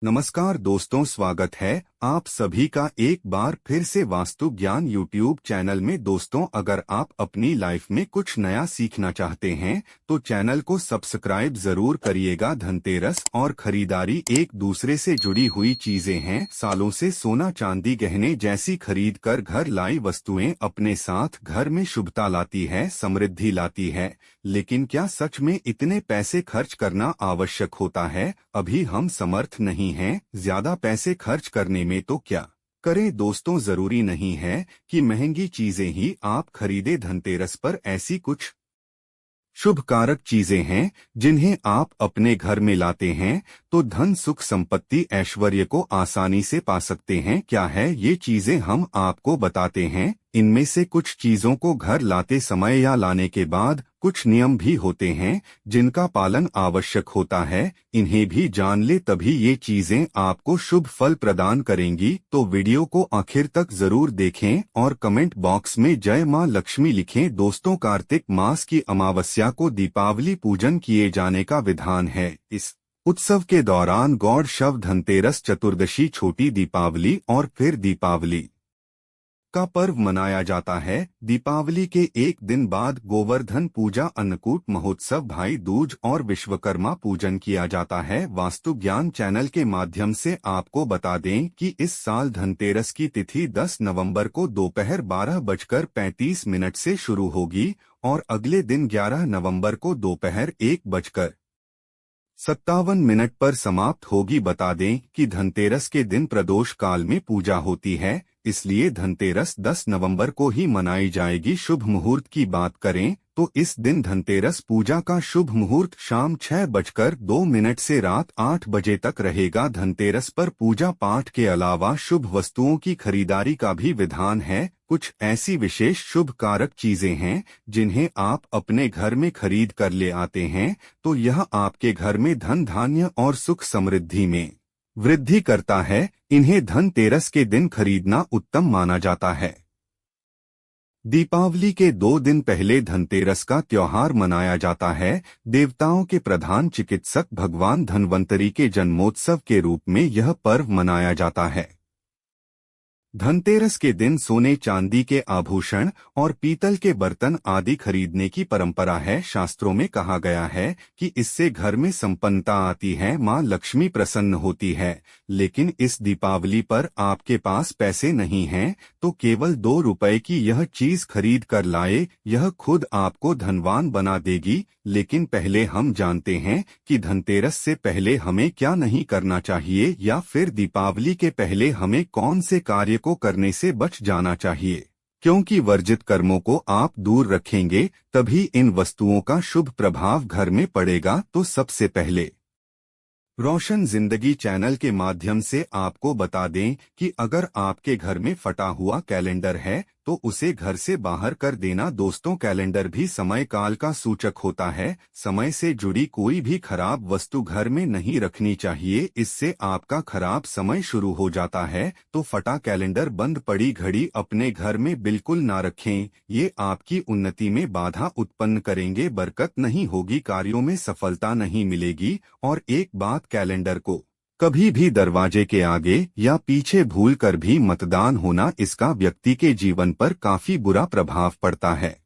नमस्कार दोस्तों, स्वागत है आप सभी का एक बार फिर से वास्तु ज्ञान यूट्यूब चैनल में। दोस्तों, अगर आप अपनी लाइफ में कुछ नया सीखना चाहते हैं तो चैनल को सब्सक्राइब जरूर करिएगा। धनतेरस और खरीदारी एक दूसरे से जुड़ी हुई चीजें हैं। सालों से सोना चांदी गहने जैसी खरीद कर घर लाई वस्तुएं अपने साथ घर में शुभता लाती है, समृद्धि लाती है। लेकिन क्या सच में इतने पैसे खर्च करना आवश्यक होता है? अभी हम समर्थ नहीं हैं ज्यादा पैसे खर्च करने में, तो क्या करें? दोस्तों, जरूरी नहीं है कि महंगी चीजें ही आप खरीदे। धनतेरस पर ऐसी कुछ शुभ कारक चीजें हैं जिन्हें आप अपने घर में लाते हैं तो धन, सुख, संपत्ति, ऐश्वर्य को आसानी से पा सकते हैं। क्या है ये चीजें, हम आपको बताते हैं। इनमें से कुछ चीजों को घर लाते समय या लाने के बाद कुछ नियम भी होते हैं जिनका पालन आवश्यक होता है। इन्हें भी जान ले, तभी ये चीजें आपको शुभ फल प्रदान करेंगी। तो वीडियो को आखिर तक जरूर देखें और कमेंट बॉक्स में जय मां लक्ष्मी लिखें। दोस्तों, कार्तिक मास की अमावस्या को दीपावली पूजन किए जाने का विधान है। इस उत्सव के दौरान गौड़ शव, धनतेरस, चतुर्दशी, छोटी दीपावली और फिर दीपावली का पर्व मनाया जाता है। दीपावली के एक दिन बाद गोवर्धन पूजा, अन्नकूट महोत्सव, भाई दूज और विश्वकर्मा पूजन किया जाता है। वास्तु ज्ञान चैनल के माध्यम से आपको बता दें कि इस साल धनतेरस की तिथि 10 नवंबर को दोपहर 12:35 से शुरू होगी और अगले दिन 11 नवंबर को दोपहर 1:57 पर समाप्त होगी। बता दें कि धनतेरस के दिन प्रदोष काल में पूजा होती है, इसलिए धनतेरस 10 नवंबर को ही मनाई जाएगी। शुभ मुहूर्त की बात करें तो इस दिन धनतेरस पूजा का शुभ मुहूर्त शाम 6:02 से रात 8 बजे तक रहेगा। धनतेरस पर पूजा पाठ के अलावा शुभ वस्तुओं की खरीदारी का भी विधान है। कुछ ऐसी विशेष शुभ कारक चीजें हैं जिन्हें आप अपने घर में खरीद कर ले आते हैं तो यह आपके घर में धन, धान्य और सुख समृद्धि में वृद्धि करता है। इन्हें धनतेरस के दिन खरीदना उत्तम माना जाता है। दीपावली के 2 दिन पहले धनतेरस का त्योहार मनाया जाता है। देवताओं के प्रधान चिकित्सक भगवान धन्वंतरी के जन्मोत्सव के रूप में यह पर्व मनाया जाता है। धनतेरस के दिन सोने चांदी के आभूषण और पीतल के बर्तन आदि खरीदने की परंपरा है। शास्त्रों में कहा गया है कि इससे घर में संपन्नता आती है, मां लक्ष्मी प्रसन्न होती है। लेकिन इस दीपावली पर आपके पास पैसे नहीं हैं तो केवल 2 रुपए की यह चीज खरीद कर लाए, यह खुद आपको धनवान बना देगी। लेकिन पहले हम जानते हैं कि धनतेरस से पहले हमें क्या नहीं करना चाहिए, या फिर दीपावली के पहले हमें कौन से कार्य को करने से बच जाना चाहिए। क्योंकि वर्जित कर्मों को आप दूर रखेंगे तभी इन वस्तुओं का शुभ प्रभाव घर में पड़ेगा। तो सबसे पहले रोशन जिंदगी चैनल के माध्यम से आपको बता दें कि अगर आपके घर में फटा हुआ कैलेंडर है तो उसे घर से बाहर कर देना। दोस्तों, कैलेंडर भी समय काल का सूचक होता है। समय से जुड़ी कोई भी खराब वस्तु घर में नहीं रखनी चाहिए, इससे आपका खराब समय शुरू हो जाता है। तो फटा कैलेंडर, बंद पड़ी घड़ी अपने घर में बिल्कुल ना रखें, ये आपकी उन्नति में बाधा उत्पन्न करेंगे, बरकत नहीं होगी, कार्यों में सफलता नहीं मिलेगी। और एक बात, कैलेंडर को कभी भी दरवाजे के आगे या पीछे भूलकर भी मतदान होना, इसका व्यक्ति के जीवन पर काफी बुरा प्रभाव पड़ता है।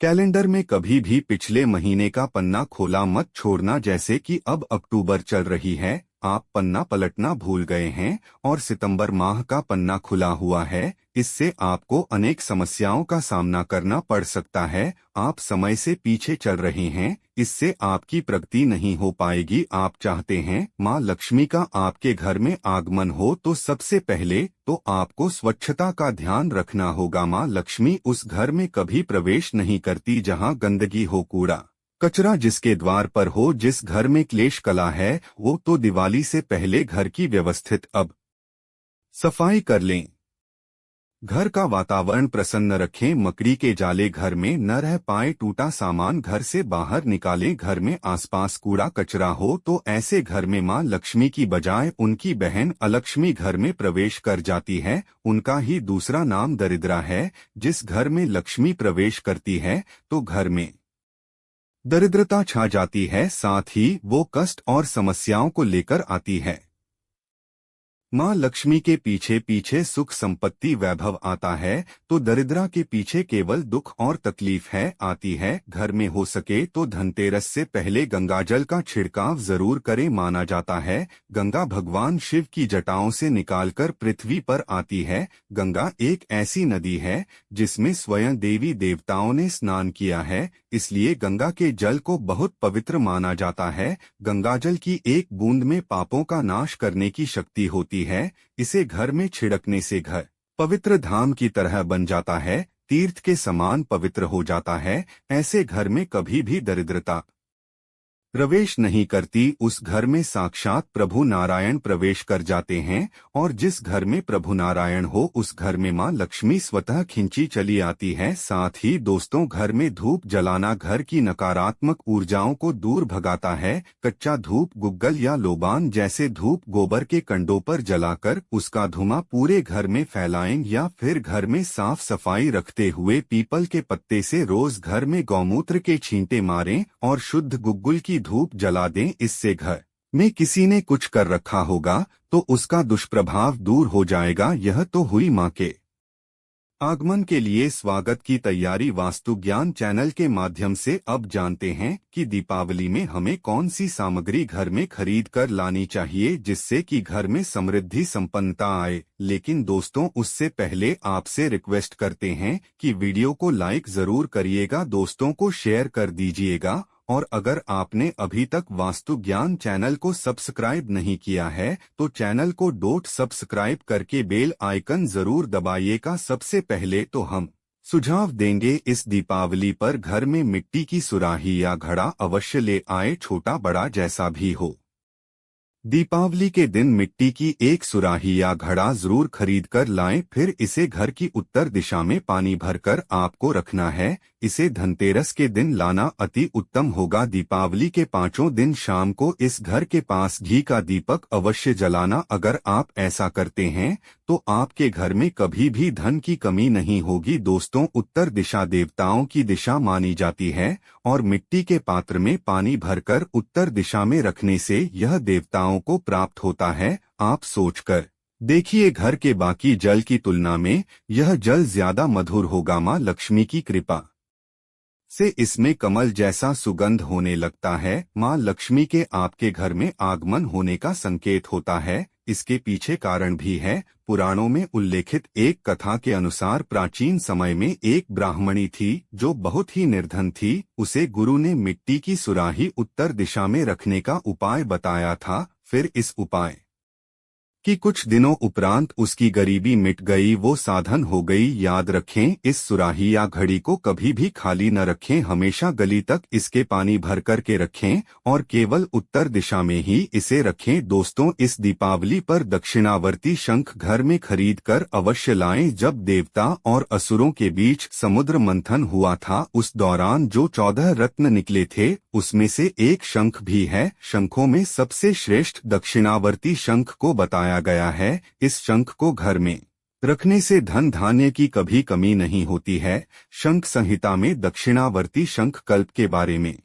कैलेंडर में कभी भी पिछले महीने का पन्ना खोला मत छोड़ना। जैसे कि अब अक्टूबर चल रही है, आप पन्ना पलटना भूल गए हैं और सितंबर माह का पन्ना खुला हुआ है, इससे आपको अनेक समस्याओं का सामना करना पड़ सकता है। आप समय से पीछे चल रहे हैं, इससे आपकी प्रगति नहीं हो पाएगी। आप चाहते हैं मां लक्ष्मी का आपके घर में आगमन हो तो सबसे पहले तो आपको स्वच्छता का ध्यान रखना होगा। मां लक्ष्मी उस घर में कभी प्रवेश नहीं करती जहां गंदगी हो, कूड़ा कचरा जिसके द्वार पर हो। जिस घर में क्लेश कला है वो तो दिवाली से पहले घर की व्यवस्थित अब सफाई कर लें। घर का वातावरण प्रसन्न रखें, मकड़ी के जाले घर में न रह पाए, टूटा सामान घर से बाहर निकालें। घर में आसपास कूड़ा कचरा हो तो ऐसे घर में मां लक्ष्मी की बजाय उनकी बहन अलक्ष्मी घर में प्रवेश कर जाती है। उनका ही दूसरा नाम दरिद्रा है। जिस घर में लक्ष्मी प्रवेश करती है तो घर में दरिद्रता छा जाती है, साथ ही वो कष्ट और समस्याओं को लेकर आती है। माँ लक्ष्मी के पीछे पीछे सुख संपत्ति वैभव आता है, तो दरिद्रा के पीछे केवल दुख और तकलीफ है आती है। घर में हो सके तो धनतेरस से पहले गंगाजल का छिड़काव जरूर करें। माना जाता है गंगा भगवान शिव की जटाओं से निकालकर पृथ्वी पर आती है। गंगा एक ऐसी नदी है जिसमें स्वयं देवी देवताओं ने स्नान किया है, इसलिए गंगा के जल को बहुत पवित्र माना जाता है। गंगाजल की एक बूंद में पापों का नाश करने की शक्ति होती है। इसे घर में छिड़कने से घर पवित्र धाम की तरह बन जाता है, तीर्थ के समान पवित्र हो जाता है। ऐसे घर में कभी भी दरिद्रता प्रवेश नहीं करती। उस घर में साक्षात प्रभु नारायण प्रवेश कर जाते हैं, और जिस घर में प्रभु नारायण हो उस घर में मां लक्ष्मी स्वतः खिंची चली आती है। साथ ही दोस्तों, घर में धूप जलाना घर की नकारात्मक ऊर्जाओं को दूर भगाता है। कच्चा धूप, गुग्गल या लोबान जैसे धूप गोबर के कंडों पर जलाकर उसका धुआं पूरे घर में फैलाएं, या फिर घर में साफ सफाई रखते हुए पीपल के पत्ते से रोज घर में गौमूत्र के छींटे मारें और शुद्ध गुग्गुल की धूप जला दें। इससे घर में किसी ने कुछ कर रखा होगा तो उसका दुष्प्रभाव दूर हो जाएगा। यह तो हुई मां के आगमन के लिए स्वागत की तैयारी। वास्तु ज्ञान चैनल के माध्यम से अब जानते हैं कि दीपावली में हमें कौन सी सामग्री घर में खरीद कर लानी चाहिए जिससे कि घर में समृद्धि संपन्नता आए। लेकिन दोस्तों, उससे पहले आपसे रिक्वेस्ट करते हैं कि वीडियो को लाइक जरूर करिएगा, दोस्तों को शेयर कर दीजिएगा, और अगर आपने अभी तक वास्तु ज्ञान चैनल को सब्सक्राइब नहीं किया है तो चैनल को सब्सक्राइब करके बेल आइकन जरूर दबाइएगा। सबसे पहले तो हम सुझाव देंगे, इस दीपावली पर घर में मिट्टी की सुराही या घड़ा अवश्य ले आए, छोटा बड़ा जैसा भी हो। दीपावली के दिन मिट्टी की एक सुराही या घड़ा जरूर खरीद कर लाएं। फिर इसे घर की उत्तर दिशा में पानी भरकर आपको रखना है। इसे धनतेरस के दिन लाना अति उत्तम होगा। दीपावली के 5 दिन शाम को इस घर के पास घी का दीपक अवश्य जलाना। अगर आप ऐसा करते हैं तो आपके घर में कभी भी धन की कमी नहीं होगी। दोस्तों, उत्तर दिशा देवताओं की दिशा मानी जाती है, और मिट्टी के पात्र में पानी भरकर उत्तर दिशा में रखने से यह देवताओं को प्राप्त होता है। आप सोचकर देखिए, घर के बाकी जल की तुलना में यह जल ज्यादा मधुर होगा। मां लक्ष्मी की कृपा से इसमें कमल जैसा सुगंध होने लगता है। मां लक्ष्मी के आपके घर में आगमन होने का संकेत होता है। इसके पीछे कारण भी है। पुराणों में उल्लेखित एक कथा के अनुसार प्राचीन समय में एक ब्राह्मणी थी जो बहुत ही निर्धन थी। उसे गुरु ने मिट्टी की सुराही उत्तर दिशा में रखने का उपाय बताया था। फिर इस उपाय कि कुछ दिनों उपरांत उसकी गरीबी मिट गई, वो साधन हो गई। याद रखें, इस सुराही या घड़ी को कभी भी खाली न रखें, हमेशा गली तक इसके पानी भर कर के रखें और केवल उत्तर दिशा में ही इसे रखें। दोस्तों, इस दीपावली पर दक्षिणावर्ती शंख घर में खरीद कर अवश्य लाएं। जब देवता और असुरों के बीच समुद्र मंथन हुआ था उस दौरान जो 14 रत्न निकले थे उसमें से एक शंख भी है। शंखों में सबसे श्रेष्ठ दक्षिणावर्ती शंख को बताया गया है। इस शंख को घर में रखने से धन धान्य की कभी कमी नहीं होती है। शंख संहिता में दक्षिणावर्ती शंख कल्प के बारे में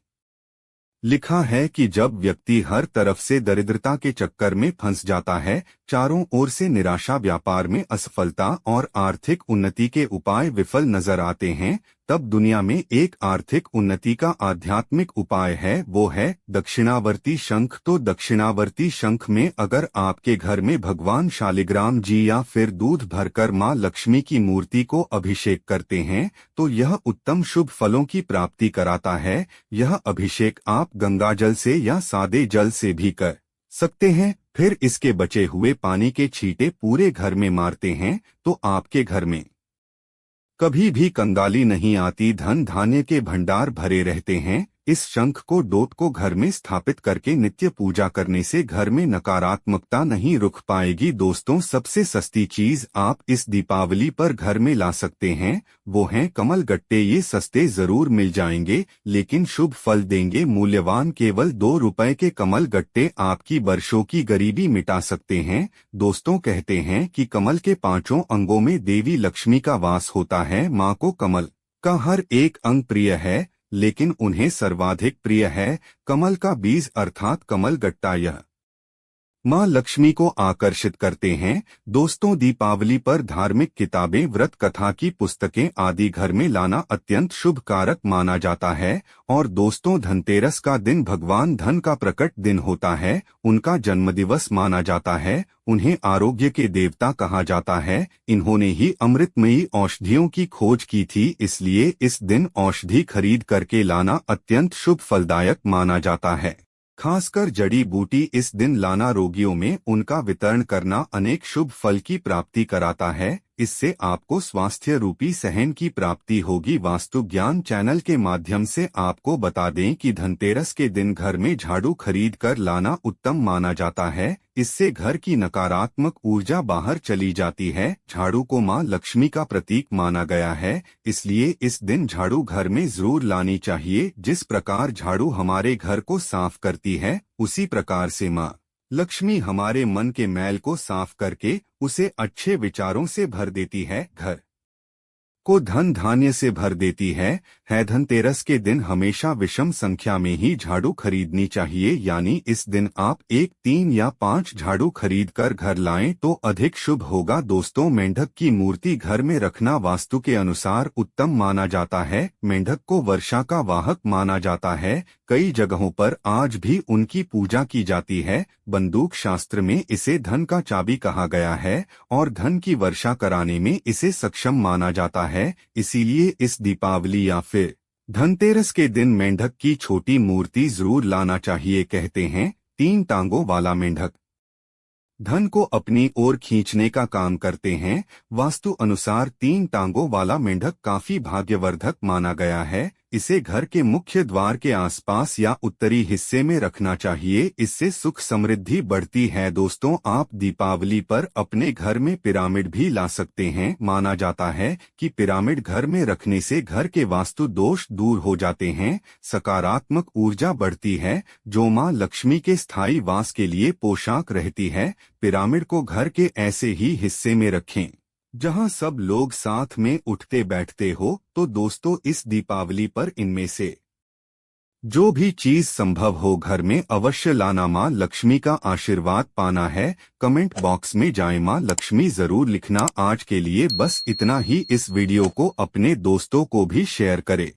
लिखा है कि जब व्यक्ति हर तरफ से दरिद्रता के चक्कर में फंस जाता है, चारों ओर से निराशा, व्यापार में असफलता और आर्थिक उन्नति के उपाय विफल नजर आते हैं, तब दुनिया में एक आर्थिक उन्नति का आध्यात्मिक उपाय है, वो है दक्षिणावर्ती शंख। तो दक्षिणावर्ती शंख में अगर आपके घर में भगवान शालिग्राम जी या फिर दूध भरकर मां लक्ष्मी की मूर्ति को अभिषेक करते हैं तो यह उत्तम शुभ फलों की प्राप्ति कराता है। यह अभिषेक आप गंगाजल से या सादे जल से भी कर सकते हैं। फिर इसके बचे हुए पानी के छींटे पूरे घर में मारते हैं तो आपके घर में कभी भी कंगाली नहीं आती, धन धान्य के भंडार भरे रहते हैं। इस शंख को डोट को घर में स्थापित करके नित्य पूजा करने से घर में नकारात्मकता नहीं रुक पाएगी। दोस्तों, सबसे सस्ती चीज आप इस दीपावली पर घर में ला सकते हैं वो हैं कमल गट्टे। ये सस्ते जरूर मिल जाएंगे लेकिन शुभ फल देंगे। मूल्यवान केवल 2 रुपए के कमल गट्टे आपकी वर्षों की गरीबी मिटा सकते हैं। दोस्तों, कहते हैं कि कमल के 5 अंगों में देवी लक्ष्मी का वास होता है। माँ को कमल का हर एक अंग प्रिय है, लेकिन उन्हें सर्वाधिक प्रिय है कमल का बीज अर्थात कमल गट्टा। यह माँ लक्ष्मी को आकर्षित करते हैं। दोस्तों, दीपावली पर धार्मिक किताबें, व्रत कथा की पुस्तकें आदि घर में लाना अत्यंत शुभ कारक माना जाता है। और दोस्तों, धनतेरस का दिन भगवान धन का प्रकट दिन होता है। उनका जन्मदिवस माना जाता है। उन्हें आरोग्य के देवता कहा जाता है। इन्होंने ही अमृतमयी औषधियों की खोज की थी, इसलिए इस दिन औषधि खरीद करके लाना अत्यंत शुभ फलदायक माना जाता है। खासकर जड़ी बूटी इस दिन लाना रोगियों में उनका वितरण करना अनेक शुभ फल की प्राप्ति कराता है। इससे आपको स्वास्थ्य रूपी सहन की प्राप्ति होगी। वास्तु ज्ञान चैनल के माध्यम से आपको बता दें कि धनतेरस के दिन घर में झाड़ू खरीद कर लाना उत्तम माना जाता है। इससे घर की नकारात्मक ऊर्जा बाहर चली जाती है। झाड़ू को मां लक्ष्मी का प्रतीक माना गया है, इसलिए इस दिन झाड़ू घर में जरूर लानी चाहिए। जिस प्रकार झाड़ू हमारे घर को साफ करती है, उसी प्रकार से मां लक्ष्मी हमारे मन के मैल को साफ करके उसे अच्छे विचारों से भर देती है, घर को धन धान्य से भर देती है। धनतेरस के दिन हमेशा विषम संख्या में ही झाड़ू खरीदनी चाहिए, यानी इस दिन आप 1, 3 या 5 झाड़ू खरीद कर घर लाएं तो अधिक शुभ होगा। दोस्तों, मेंढक की मूर्ति घर में रखना वास्तु के अनुसार उत्तम माना जाता है। मेंढक को वर्षा का वाहक माना जाता है। कई जगहों पर आज भी उनकी पूजा की जाती है। बंदूक शास्त्र में इसे धन का चाबी कहा गया है और धन की वर्षा कराने में इसे सक्षम माना जाता है। इसीलिए इस दीपावली या फिर धनतेरस के दिन मेंढक की छोटी मूर्ति जरूर लाना चाहिए। कहते हैं 3 टांगों वाला मेंढक धन को अपनी ओर खींचने का काम करते हैं। वास्तु अनुसार 3 टांगों वाला मेंढक काफी भाग्यवर्धक माना गया है। इसे घर के मुख्य द्वार के आसपास या उत्तरी हिस्से में रखना चाहिए। इससे सुख समृद्धि बढ़ती है। दोस्तों, आप दीपावली पर अपने घर में पिरामिड भी ला सकते हैं। माना जाता है कि पिरामिड घर में रखने से घर के वास्तु दोष दूर हो जाते हैं, सकारात्मक ऊर्जा बढ़ती है, जो मां लक्ष्मी के स्थायी वास के लिए पोशाक रहती है। पिरामिड को घर के ऐसे ही हिस्से में रखें जहां सब लोग साथ में उठते बैठते हो। तो दोस्तों, इस दीपावली पर इनमें से जो भी चीज संभव हो घर में अवश्य लाना। मां लक्ष्मी का आशीर्वाद पाना है। कमेंट बॉक्स में जाएं मां लक्ष्मी जरूर लिखना। आज के लिए बस इतना ही। इस वीडियो को अपने दोस्तों को भी शेयर करें।